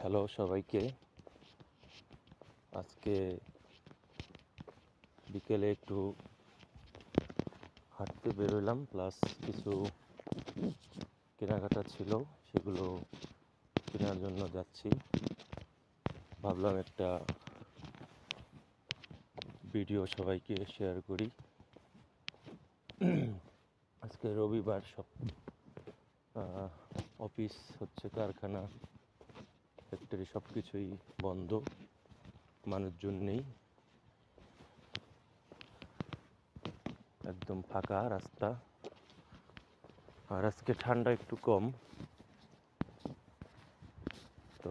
Hello সবাইকে। আজকে বিকেলে একটু হাঁটতে বেরোলাম, প্লাস কিছু কেনাকাটা ছিল, সেগুলো কেনার জন্য যাচ্ছি। ভাবলাম একটা ভিডিও সবাইকে শেয়ার করি। আজকে রবিবার, সব অফিস হচ্ছে, কারখানা, ফ্যাক্টরি সব কিছুই বন্ধ, মানুষজন নেই, একদম ফাঁকা রাস্তা। আর আজকে ঠান্ডা একটু কম, তো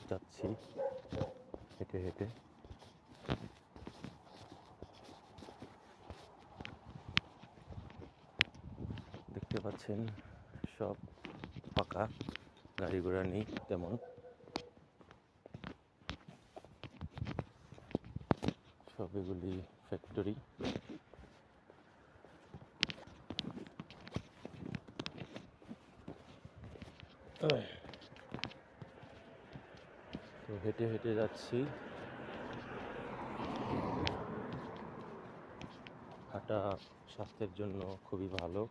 যাচ্ছি হেঁটে হেঁটে। দেখতে পাচ্ছেন সব ফাঁকা, গাড়ি ঘোড়া নেই তেমন। সব এগুলি ফ্যাক্টরি। তো হেঁটে হেঁটে যাচ্ছি। হাঁটা স্বাস্থ্যের জন্য খুবই ভালো।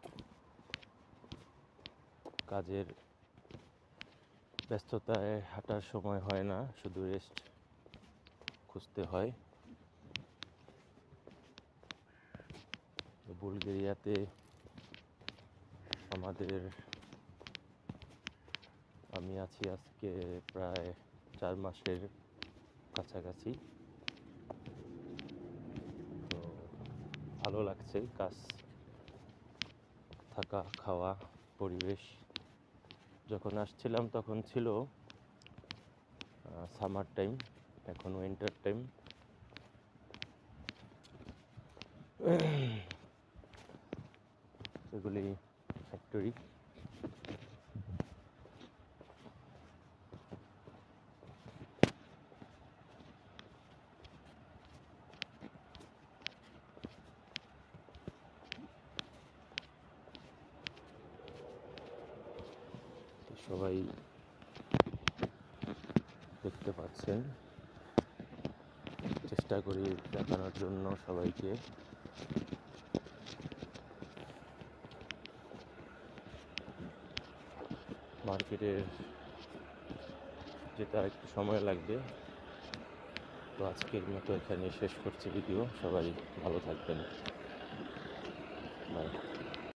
কাজের ব্যস্ততায় হাঁটার সময় হয় না, শুধু রেস্ট খুঁজতে হয়। বুলগেরিয়াতে আমি আছি আজকে প্রায় 4 মাসের কাছাকাছি। তো ভালো লাগছে, কাজ, থাকা, খাওয়া, পরিবেশ। যখন আসছিলাম তখন ছিল সামার টাইম, এখন উইন্টার টাইম। এগুলি ফ্যাক্টরি। সবাই দেখতে পাচ্ছেন, চেষ্টা করি দেখানোর জন্য সবাইকে। মার্কেটে যেতে আর একটু সময় লাগবে। তো আজকের মতো এখানে শেষ করছি ভিডিও। সবাই ভালো থাকবেন।